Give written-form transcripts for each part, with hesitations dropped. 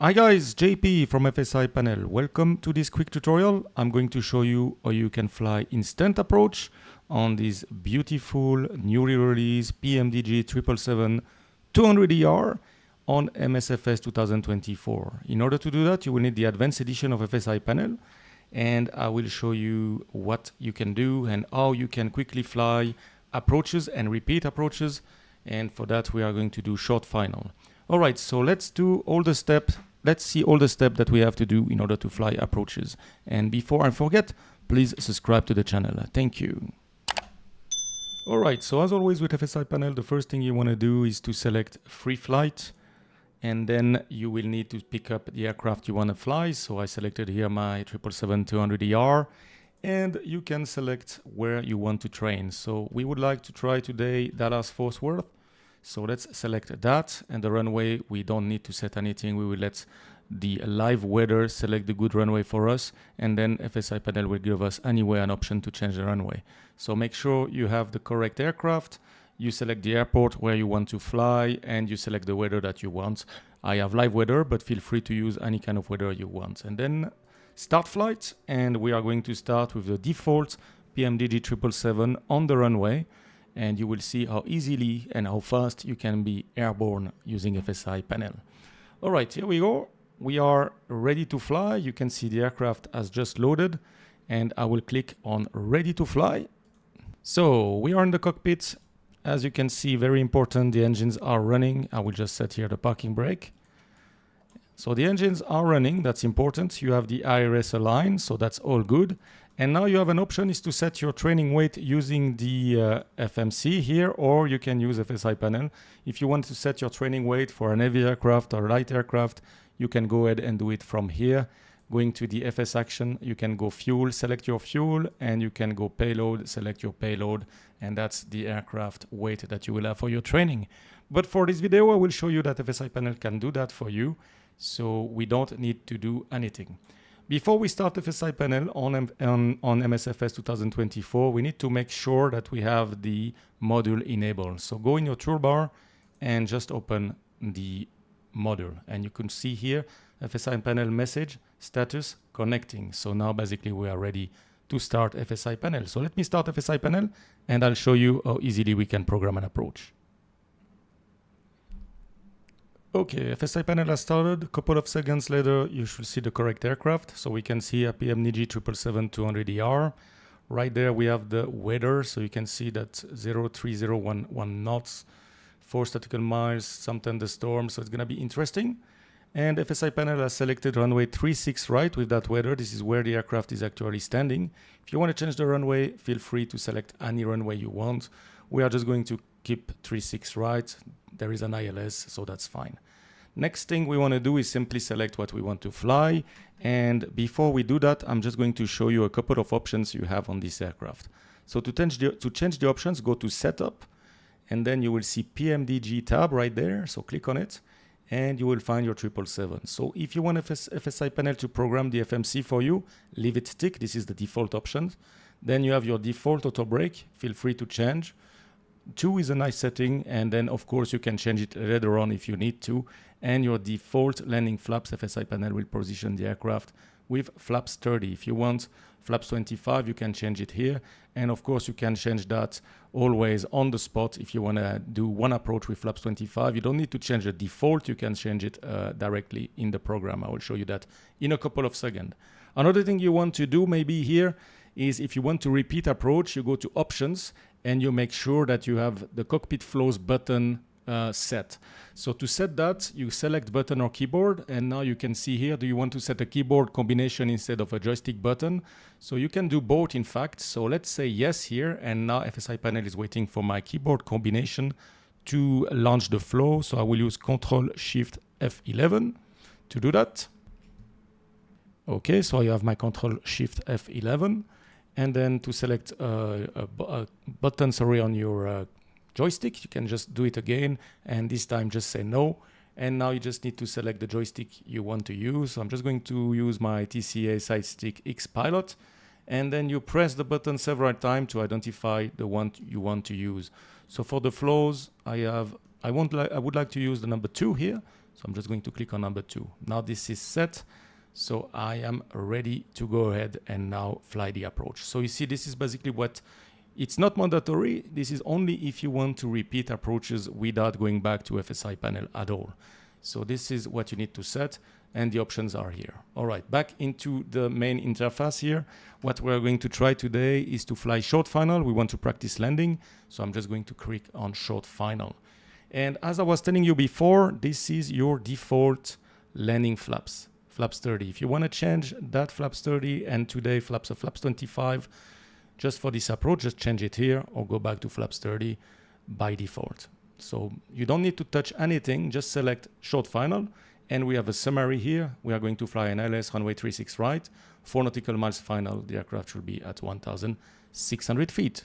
Hi guys, JP from FSiPanel. Welcome to this quick tutorial. I'm going to show you how you can fly instant approach on this beautiful newly released PMDG 777-200ER on MSFS 2024. In order to do that, you will need the advanced edition of FSiPanel, and I will show you what you can do and how you can quickly fly approaches and repeat approaches. And for that, we are going to do short final. All right, so let's do all the steps. Let's see all the steps that we have to do in order to fly approaches. And before I forget, please subscribe to the channel. Thank you. All right, so as always with FSiPanel, the first thing you want to do is to select free flight. And then you will need to pick up the aircraft you want to fly. So I selected here my 777-200ER. And you can select where you want to train. So we would like to try today Dallas-Fort Worth. So let's select that, and the runway, we don't need to set anything. We will let the live weather select the good runway for us, and then FSiPanel will give us anywhere an option to change the runway. So make sure you have the correct aircraft, you select the airport where you want to fly, and you select the weather that you want. I have live weather, but feel free to use any kind of weather you want. And then start flight, and we are going to start with the default PMDG 777 on the runway. And you will see how easily and how fast you can be airborne using FSiPanel. All right, here we go. We are ready to fly. You can see the aircraft has just loaded, and I will click on ready to fly. So we are in the cockpit. As you can see, very important, the engines are running. I will just set here the parking brake. So the engines are running, that's important. You have the IRS aligned, so that's all good. And now you have an option is to set your training weight using the FMC here, or you can use FSiPanel. If you want to set your training weight for an heavy aircraft or light aircraft, you can go ahead and do it from here. Going to the FS action, you can go fuel, select your fuel, and you can go payload, select your payload, and that's the aircraft weight that you will have for your training. But for this video, I will show you that FSiPanel can do that for you, so we don't need to do anything. Before we start FSiPanel on MSFS 2024, we need to make sure that we have the module enabled. So go in your toolbar and just open the module. And you can see here, FSiPanel message, status, connecting. So now basically we are ready to start FSiPanel. So let me start FSiPanel and I'll show you how easily we can program an approach. Okay, FSiPanel has started. A couple of seconds later, you should see the correct aircraft. So we can see a PMDG 777-200ER. Right there, we have the weather. So you can see that 03011 knots, 4 nautical miles, some thunderstorms. So it's going to be interesting. And FSiPanel has selected runway 36 right with that weather. This is where the aircraft is actually standing. If you want to change the runway, feel free to select any runway you want. We are just going to keep 36 right. There is an ILS, so that's fine. Next thing we want to do is simply select what we want to fly. And before we do that, I'm just going to show you a couple of options you have on this aircraft. So to change the options, go to Setup, and then you will see PMDG tab right there. So click on it, and you will find your 777. So if you want FSiPanel to program the FMC for you, leave it tick. This is the default option. Then you have your default auto brake. Feel free to change. 2 is a nice setting, and then of course you can change it later on if you need to. And your default landing flaps, FSiPanel will position the aircraft with flaps 30. If you want flaps 25, you can change it here. And of course you can change that always on the spot. If you want to do one approach with flaps 25, you don't need to change the default. You can change it directly in the program. I will show you that in a couple of seconds. Another thing you want to do maybe here is if you want to repeat approach, you go to options and you make sure that you have the Cockpit Flows button set. So to set that, you select button or keyboard, and now you can see here, do you want to set a keyboard combination instead of a joystick button? So you can do both in fact. So let's say yes here, and now FSiPanel is waiting for my keyboard combination to launch the flow. So I will use Ctrl-Shift F11 to do that. Okay, so I have my Ctrl-Shift F11. And then to select a button, on your joystick, you can just do it again. And this time just say no. And now you just need to select the joystick you want to use. So I'm just going to use my TCA side stick X Pilot. And then you press the button several times to identify the one you want to use. So for the flows, I would like to use the number 2 here So I'm just going to click on number 2. Now this is set. So I am ready to go ahead and now fly the approach. So you see, this is basically what, it's not mandatory. This is only if you want to repeat approaches without going back to FSiPanel at all. So this is what you need to set, and the options are here. All right, back into the main interface here. What we're going to try today is to fly short final. We want to practice landing. So I'm just going to click on short final. And as I was telling you before, this is your default landing flaps. Flaps 30. If you want to change that flaps 30 and today flaps of flaps 25, just for this approach, just change it here or go back to flaps 30 by default. So you don't need to touch anything, just select short final. And we have a summary here. We are going to fly an ILS runway 36 right, 4 nautical miles final. The aircraft should be at 1,600 feet.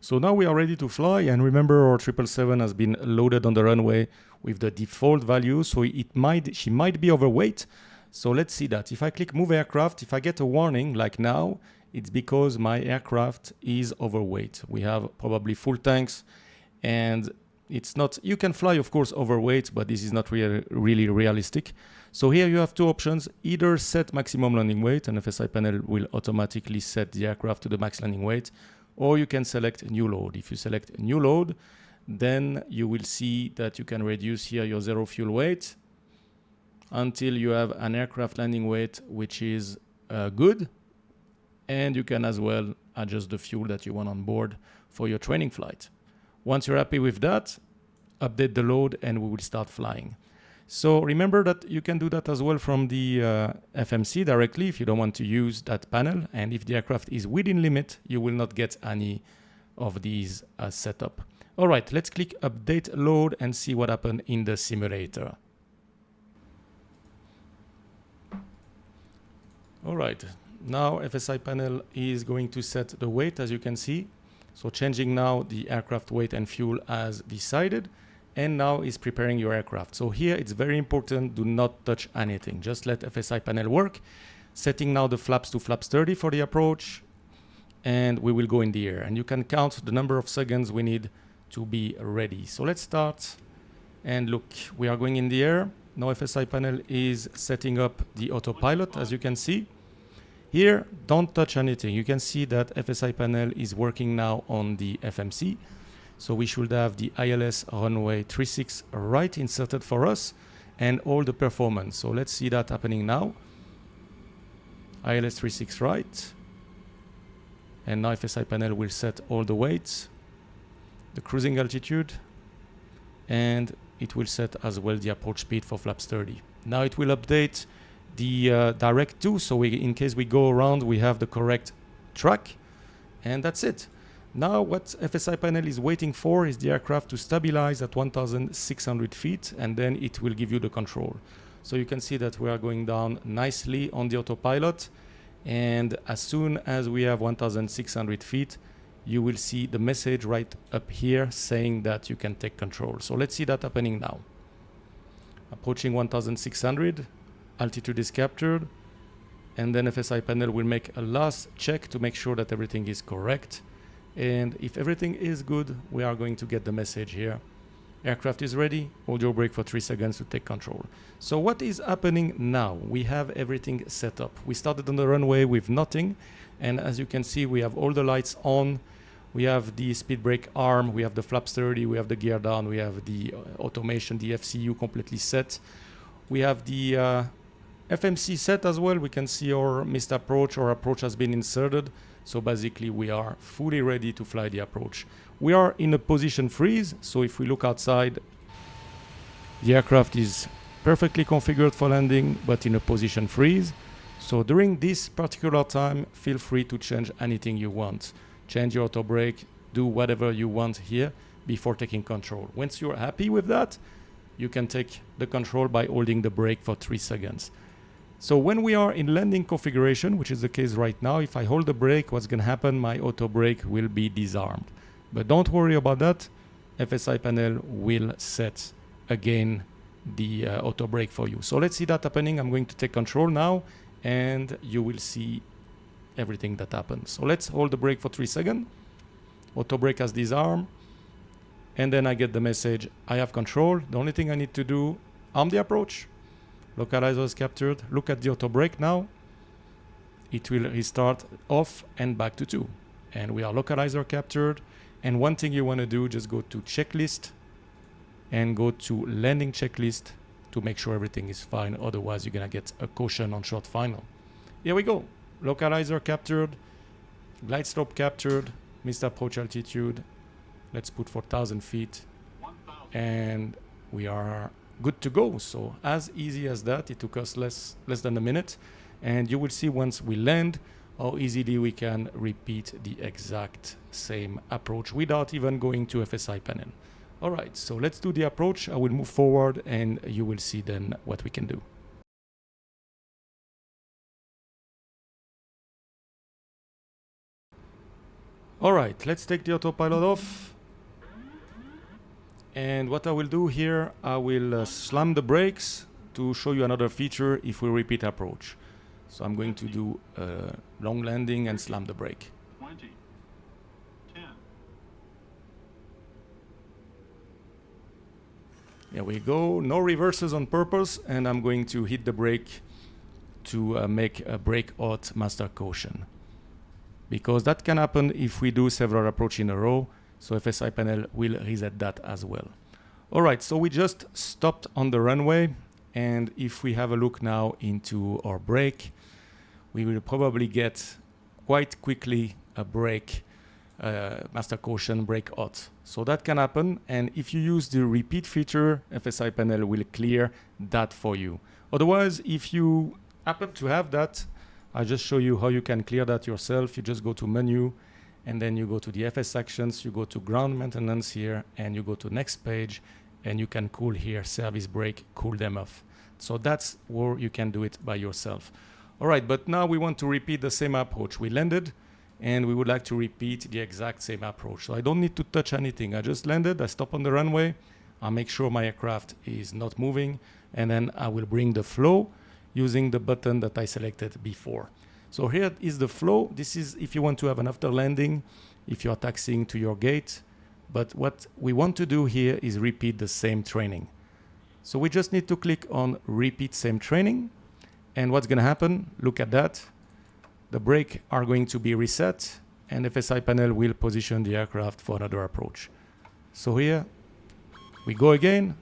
So now we are ready to fly, and remember our 777 has been loaded on the runway with the default value, so she might be overweight. So let's see that. If I click move aircraft, if I get a warning like now, it's because my aircraft is overweight. We have probably full tanks, and it's not, you can fly of course overweight, but this is not really realistic. So here you have two options, either set maximum landing weight and FSiPanel will automatically set the aircraft to the max landing weight, or you can select new load. If you select new load, then you will see that you can reduce here your zero fuel weight until you have an aircraft landing weight which is good, and you can as well adjust the fuel that you want on board for your training flight. Once you're happy with that, update the load and we will start flying. So remember that you can do that as well from the FMC directly if you don't want to use that panel. And if the aircraft is within limit, you will not get any of these setup. All right, let's click update load and see what happened in the simulator. All right, now FSiPanel is going to set the weight, as you can see. So changing now the aircraft weight and fuel as decided, and now is preparing your aircraft. So here it's very important, do not touch anything. Just let FSiPanel work. Setting now the flaps to flaps 30 for the approach, and we will go in the air. And you can count the number of seconds we need to be ready. So let's start, and look, we are going in the air. Now FSiPanel is setting up the autopilot, as you can see. Here, don't touch anything. You can see that FSiPanel is working now on the FMC. So we should have the ILS runway 36 right inserted for us and all the performance. So let's see that happening now. ILS 36 right. And now FSiPanel will set all the weights, the cruising altitude, and it will set as well the approach speed for flaps 30. Now it will update the direct 2, so in case we go around, we have the correct track, and that's it. Now what FSiPanel is waiting for is the aircraft to stabilize at 1,600 feet, and then it will give you the control. So you can see that we are going down nicely on the autopilot, and as soon as we have 1,600 feet, you will see the message right up here saying that you can take control. So let's see that happening now. Approaching 1,600. Altitude is captured, and then FSiPanel will make a last check to make sure that everything is correct. And if everything is good, we are going to get the message here. Aircraft is ready, hold your brake for 3 seconds to take control. So what is happening now? We have everything set up. We started on the runway with nothing, and as you can see, we have all the lights on. We have the speed brake arm, we have the flaps 30, we have the gear down, we have the automation, the FCU completely set. We have the FMC set as well. We can see our missed approach. Our approach has been inserted. So basically we are fully ready to fly the approach. We are in a position freeze. So if we look outside, the aircraft is perfectly configured for landing, but in a position freeze. So during this particular time, feel free to change anything you want. Change your auto brake, do whatever you want here before taking control. Once you're happy with that, you can take the control by holding the brake for 3 seconds. So when we are in landing configuration, which is the case right now, if I hold the brake, what's going to happen? My auto brake will be disarmed. But don't worry about that. FSiPanel will set again the auto brake for you. So let's see that happening. I'm going to take control now, and you will see everything that happens. So let's hold the brake for 3 seconds. Auto brake has disarmed. And then I get the message, I have control. The only thing I need to do arm the approach. Localizer is captured. Look at the auto brake now. It will restart off and back to 2. And we are localizer captured. And one thing you want to do, just go to checklist and go to landing checklist to make sure everything is fine. Otherwise, you're going to get a caution on short final. Here we go. Localizer captured. Glide slope captured. Missed approach altitude. Let's put 4,000 feet. And we are good to go. So as easy as that. It took us less than a minute. And you will see once we land how easily we can repeat the exact same approach without even going to FSiPanel. All right, so let's do the approach. I will move forward and you will see then what we can do. All right, let's take the autopilot off. And what I will do here, I will slam the brakes to show you another feature if we repeat approach. So I'm going to do a long landing and slam the brake. 20, 10. Here we go. No reverses on purpose, and I'm going to hit the brake to make a brake out master caution. Because that can happen if we do several approaches in a row. So FSiPanel will reset that as well. All right, so we just stopped on the runway. And if we have a look now into our brake, we will probably get quite quickly a brake master caution brake out. So that can happen. And if you use the repeat feature, FSiPanel will clear that for you. Otherwise, if you happen to have that, I'll just show you how you can clear that yourself. You just go to menu and then you go to the FS actions, you go to ground maintenance here and you go to next page and you can cool here, service brake, cool them off. So that's where you can do it by yourself. All right, but now we want to repeat the same approach. We landed and we would like to repeat the exact same approach. So I don't need to touch anything. I just landed, I stop on the runway, I make sure my aircraft is not moving, and then I will bring the flow using the button that I selected before. So here is the flow. This is if you want to have an after landing, if you are taxiing to your gate. But what we want to do here is repeat the same training. So we just need to click on repeat same training. And what's going to happen, look at that. The brakes are going to be reset and FSiPanel will position the aircraft for another approach. So here we go again.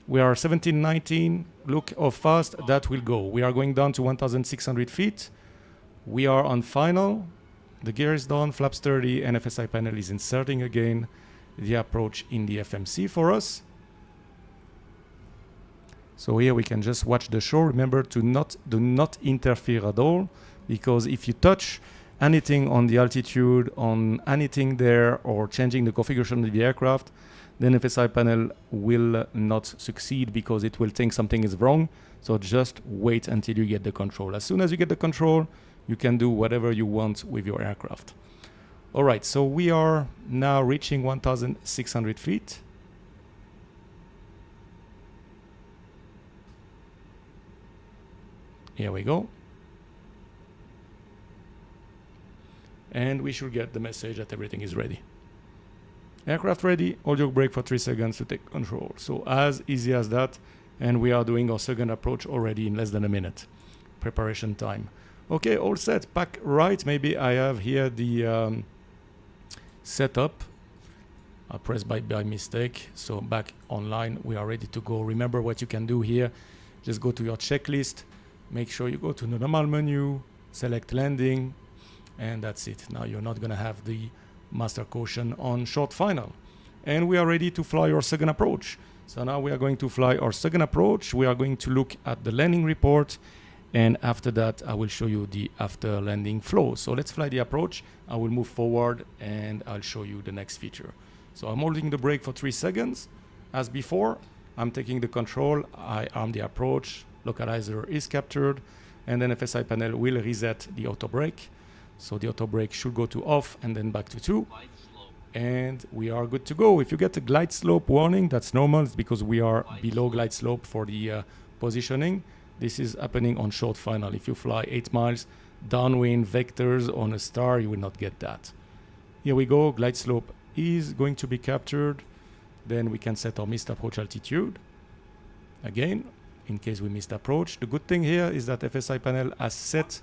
We are 1719. Look how fast that will go. We are going down to 1,600 feet. We are on final. The gear is down, flaps 30, and FSiPanel is inserting again the approach in the FMC for us. So here we can just watch the show. Remember to do not interfere at all, because if you touch anything on the altitude, on anything there, or changing the configuration of the aircraft, then FSiPanel will not succeed because it will think something is wrong. So just wait until you get the control. As soon as you get the control, you can do whatever you want with your aircraft. All right, so we are now reaching 1,600 feet. Here we go. And we should get the message that everything is ready. Aircraft ready, hold your brake for 3 seconds to take control. So as easy as that. And we are doing our second approach already in less than a minute. Preparation time. Okay, all set. Back right. Maybe I have here the setup. I pressed by mistake. So back online, we are ready to go. Remember what you can do here. Just go to your checklist. Make sure you go to the normal menu, select landing, and that's it. Now you're not going to have the master caution on short final. And we are ready to fly our second approach. So now we are going to fly our second approach. We are going to look at the landing report. And after that, I will show you the after landing flow. So let's fly the approach. I will move forward and I'll show you the next feature. So I'm holding the brake for 3 seconds. As before, I'm taking the control. I arm the approach. Localizer is captured. And then FSiPanel will reset the auto brake. So the auto brake should go to off and then back to 2. And we are good to go. If you get a glide slope warning, that's normal. It's because we are below glide slope for the positioning. This is happening on short final. If you fly 8 miles downwind vectors on a star, you will not get that. Here we go. Glide slope is going to be captured. Then we can set our missed approach altitude. again, in case we missed approach. The good thing here is that FSiPanel has set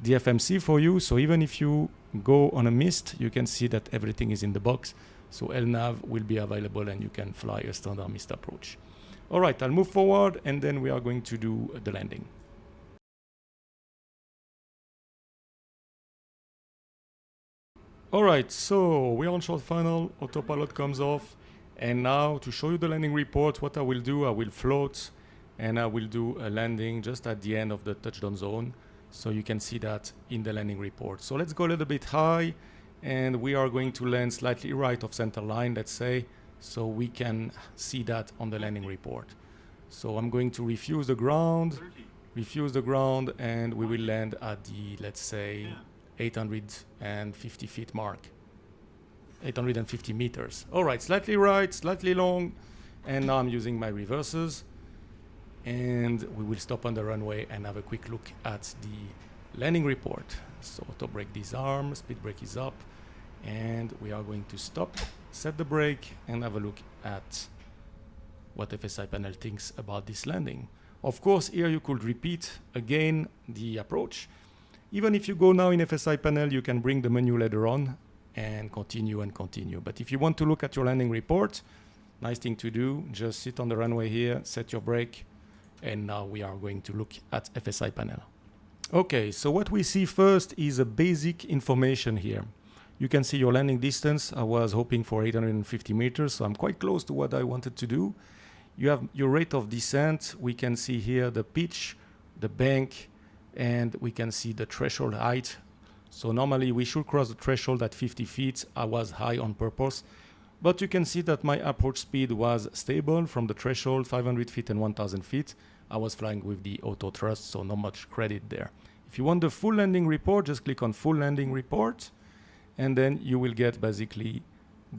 the FMC for you, so even if you go on a mist, you can see that everything is in the box. So LNAV will be available and you can fly a standard mist approach. All right, I'll move forward and then we are going to do the landing. All right, so we're on short final, autopilot comes off. And now to show you the landing report, what I will do, I will float and I will do a landing just at the end of the touchdown zone. So you can see that in the landing report. So let's go a little bit high and we are going to land slightly right of center line, let's say, so we can see that on the landing report. So I'm going to refuse the ground, and we will land at the, let's say, 850 feet mark. 850 meters. All right, slightly right, slightly long, and now I'm using my reversers. And we will stop on the runway and have a quick look at the landing report. So auto brake disarm, speed brake is up, and we are going to stop, set the brake, and have a look at what FSiPanel thinks about this landing. Of course, here you could repeat again the approach. Even if you go now in FSiPanel, you can bring the menu later on and continue and continue. But if you want to look at your landing report, nice thing to do, just sit on the runway here, set your brake, and now we are going to look at FSiPanel. Okay, so what we see first is a basic information here. You can see your landing distance. I was hoping for 850 meters, so I'm quite close to what I wanted to do. You have your rate of descent. We can see here the pitch, the bank, and we can see the threshold height. So normally we should cross the threshold at 50 feet. I was high on purpose. But you can see that my approach speed was stable from the threshold, 500 feet and 1000 feet. I was flying with the auto thrust, so not much credit there. If you want the full landing report, just click on full landing report, and then you will get basically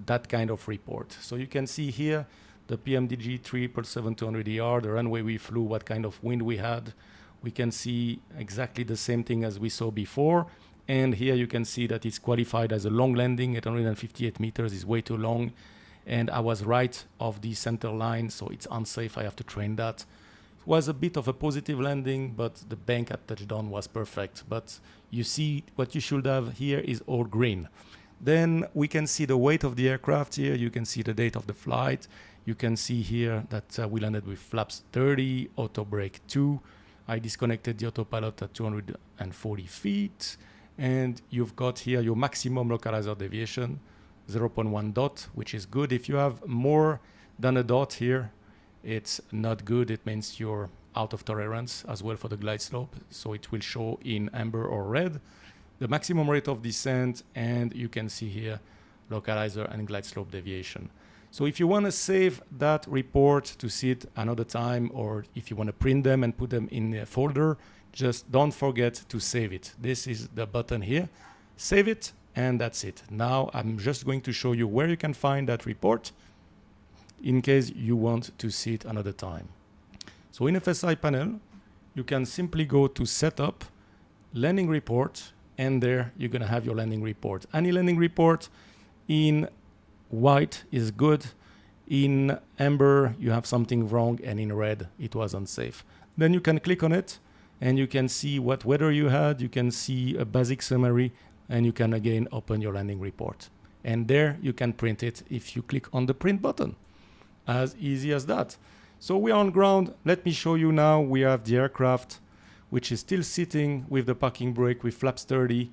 that kind of report. So you can see here the PMDG 777-200ER, the runway we flew, what kind of wind we had. We can see exactly the same thing as we saw before. And here you can see that it's qualified as a long landing. 858 meters is way too long. And I was right off the center line, so it's unsafe. I have to train that. It was a bit of a positive landing, but the bank at touchdown was perfect. But you see what you should have here is all green. Then we can see the weight of the aircraft here. You can see the date of the flight. You can see here that we landed with flaps 30, auto brake 2. I disconnected the autopilot at 240 feet. And you've got here your maximum localizer deviation, 0.1 dot, which is good. If you have more than a dot here, it's not good. It means you're out of tolerance as well for the glide slope. So it will show in amber or red. The maximum rate of descent, and you can see here localizer and glide slope deviation. So if you want to save that report to see it another time, or if you want to print them and put them in a folder, just don't forget to save it. This is the button here. Save it, and that's it. Now I'm just going to show you where you can find that report in case you want to see it another time. So in FSiPanel, you can simply go to Setup, Landing Report, and there you're going to have your landing report. Any landing report in white is good. In amber, you have something wrong, and in red, it was unsafe. Then you can click on it, and you can see what weather you had. You can see a basic summary, and you can again open your landing report. And there you can print it if you click on the print button. As easy as that. So we are on ground. Let me show you now. We have the aircraft, which is still sitting with the parking brake with flaps 30,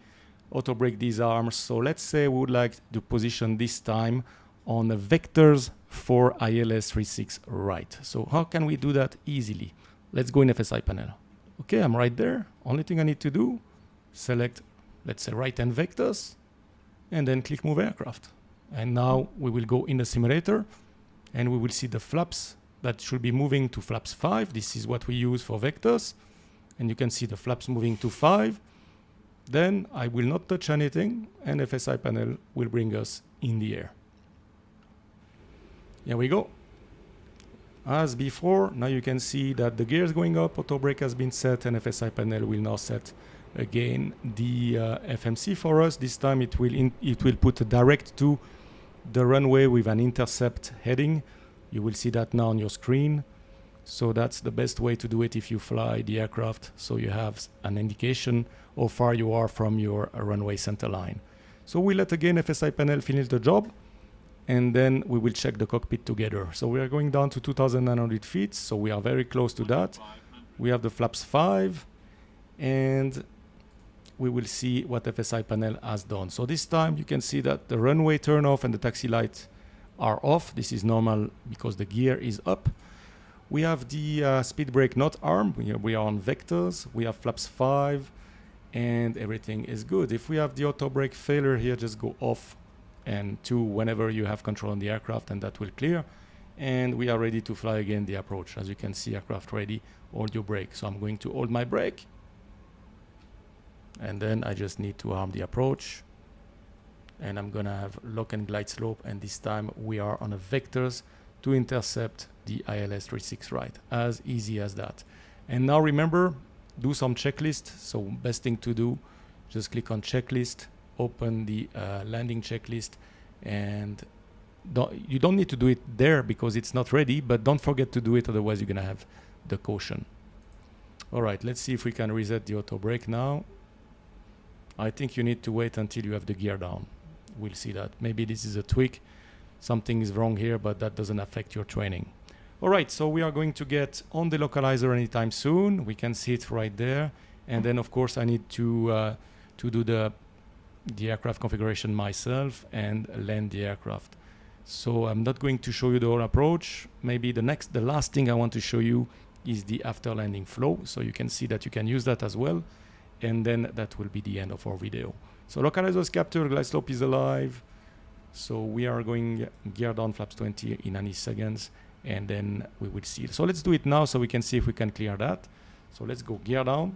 auto brake disarms. So let's say we would like to position this time on the vectors for ILS 36 right. So how can we do that easily? Let's go in FSiPanel. Okay, I'm right there. Only thing I need to do, select, let's say, right-hand vectors, and then click Move Aircraft. And now we will go in the simulator, and we will see the flaps that should be moving to flaps 5. This is what we use for vectors. And you can see the flaps moving to 5. Then I will not touch anything, and FSiPanel will bring us in the air. Here we go. As before, now you can see that the gear is going up, auto brake has been set, and FSiPanel will now set again the FMC for us. This time it will put direct to the runway with an intercept heading. You will see that now on your screen. So that's the best way to do it if you fly the aircraft, so you have an indication how far you are from your runway center line. So we let again FSiPanel finish the job, and then we will check the cockpit together. So we are going down to 2,900 feet, so we are very close to that. We have the flaps 5, and we will see what FSiPanel has done. So this time you can see that the runway turn off and the taxi lights are off. This is normal because the gear is up. We have the speed brake not armed. We are on vectors. We have flaps 5, and everything is good. If we have the auto brake failure here, just go off and 2 whenever you have control on the aircraft, and that will clear. And we are ready to fly again the approach. As you can see, aircraft ready, hold your brake. So I'm going to hold my brake, and then I just need to arm the approach, and I'm gonna have lock and glide slope, and this time we are on a vectors to intercept the ILS 36 right. As easy as that. And now remember, do some checklist. So best thing to do, just click on checklist, open the landing checklist, and you don't need to do it there because it's not ready, but don't forget to do it, otherwise you're gonna have the caution. All right, let's see if we can reset the auto brake now. I think you need to wait until you have the gear down. We'll see that. Maybe this is a tweak. Something is wrong here, but that doesn't affect your training. All right, so we are going to get on the localizer anytime soon. We can see it right there. And then, of course, I need to do the aircraft configuration myself and land the aircraft. So I'm not going to show you the whole approach. Maybe the last thing I want to show you is the after landing flow. So you can see that you can use that as well. And then that will be the end of our video. So localizer is captured, glide slope is alive. So we are going gear down flaps 20 in 90 seconds, and then we will see. So let's do it now so we can see if we can clear that. So let's go gear down.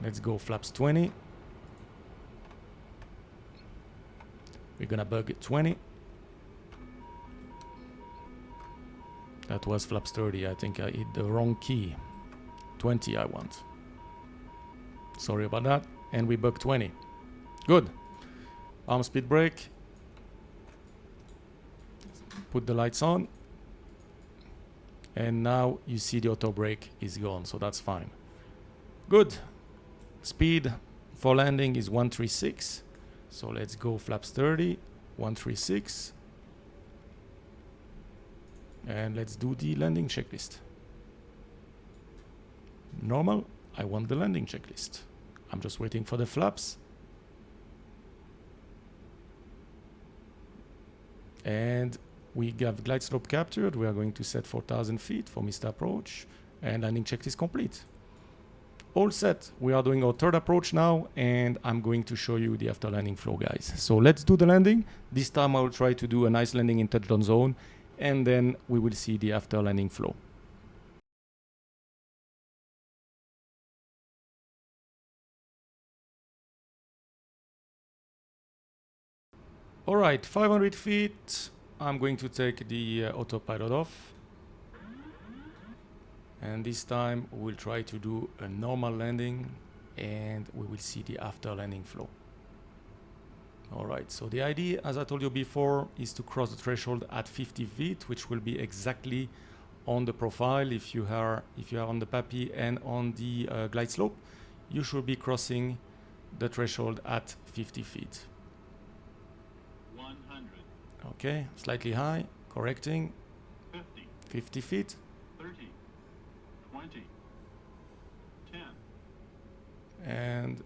Let's go flaps 20. We're gonna bug it 20. That was flaps 30. I think I hit the wrong key. 20 I want. Sorry about that. And we bug 20. Good. Arm speed brake. Put the lights on. And now you see the auto brake is gone, so that's fine. Good. Speed for landing is 136. So let's go flaps 30, 136. And let's do the landing checklist. Normal, I want the landing checklist. I'm just waiting for the flaps. And we have glide slope captured. We are going to set 4,000 feet for missed approach, and landing checklist complete. All set. We are doing our third approach now, and I'm going to show you the after landing flow, guys. So let's do the landing. This time I will try to do a nice landing in touchdown zone, and then we will see the after landing flow. All right, 500 feet. I'm going to take the autopilot off. And this time we'll try to do a normal landing, and we will see the after landing flow. All right, so the idea, as I told you before, is to cross the threshold at 50 feet, which will be exactly on the profile. If you are on the PAPI and on the glide slope, you should be crossing the threshold at 50 feet. 100, Okay, slightly high, correcting, 50, 50 feet. 30, 20, 10, And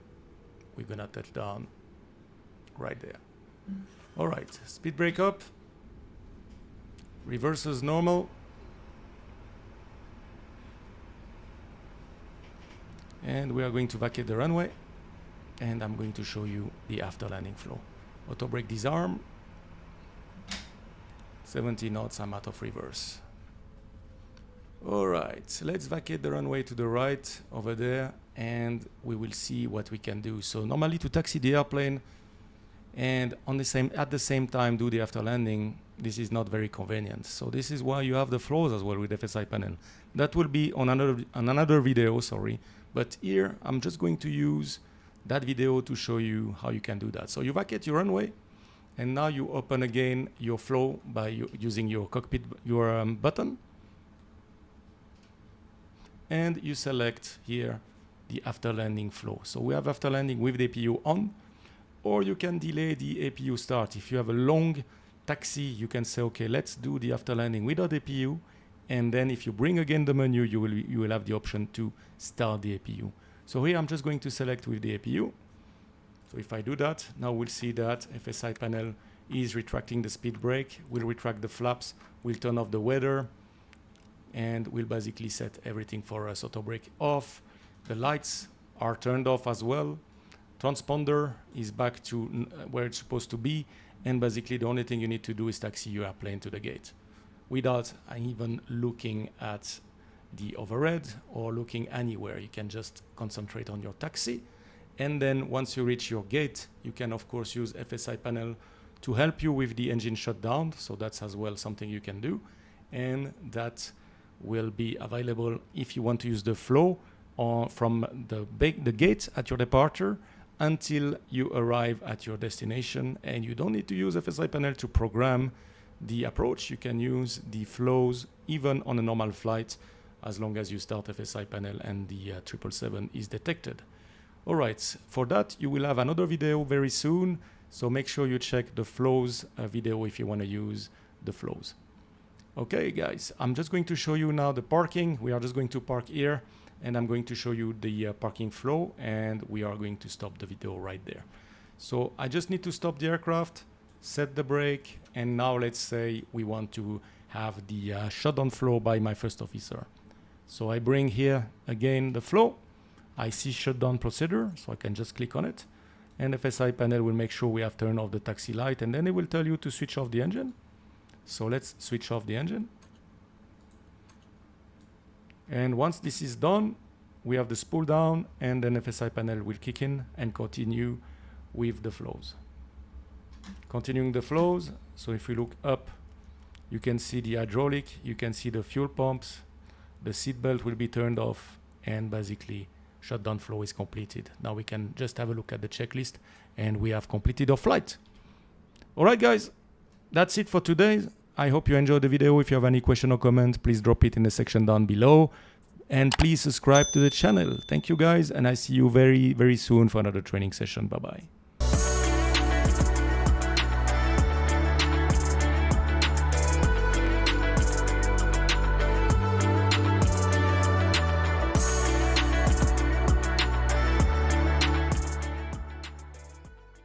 we're gonna touch down right there. All right, speed brake up, reverses normal, and we are going to vacate the runway, and I'm going to show you the after landing flow. Auto brake disarm, 70 knots, I'm out of reverse. All right, let's vacate the runway to the right over there, and we will see what we can do. So normally to taxi the airplane and at the same time do the after landing, this is not very convenient. So this is why you have the flows as well with FSiPanel. That will be on another video, sorry. But here I'm just going to use that video to show you how you can do that. So you vacate your runway, And now you open again your flow by using your cockpit, button. And you select here the after landing flow. So we have after landing with the APU on, or you can delay the APU start. If you have a long taxi, you can say, okay, let's do the after landing without APU. And then if you bring again the menu, you will have the option to start the APU. So here I'm just going to select with the APU. So if I do that, now we'll see that FSiPanel is retracting the speed brake, will retract the flaps, will turn off the weather, and we'll basically set everything for us. Auto brake off, the lights are turned off as well. Transponder is back to where it's supposed to be, and basically the only thing you need to do is taxi your airplane to the gate without even looking at the overhead or looking anywhere. You can just concentrate on your taxi. And then once you reach your gate, you can of course use FSiPanel to help you with the engine shutdown. So that's as well something you can do. And that will be available if you want to use the flow from the gate at your departure until you arrive at your destination. And you don't need to use FSiPanel to program the approach. You can use the flows even on a normal flight as long as you start FSiPanel and the 777 is detected. All right, for that you will have another video very soon, so make sure you check the flows video if you want to use the flows. Okay guys, I'm just going to show you now the parking. We are just going to park here, and I'm going to show you the parking flow, and we are going to stop the video right there. So I just need to stop the aircraft, set the brake, and now let's say we want to have the shutdown flow by my first officer. So I bring here again the flow. I see shutdown procedure, so I can just click on it. And FSiPanel will make sure we have turned off the taxi light, and then it will tell you to switch off the engine. So let's switch off the engine. And once this is done, we have the spool down, and then FSiPanel will kick in and continue with the flows. Continuing the flows, so if we look up, you can see the hydraulic, you can see the fuel pumps, the seat belt will be turned off, and basically shutdown flow is completed. Now we can just have a look at the checklist, and we have completed our flight. All right, guys, that's it for today. I hope you enjoyed the video. If you have any question or comment, please drop it in the section down below. And please subscribe to the channel. Thank you, guys, and I see you very, very soon for another training session. Bye-bye.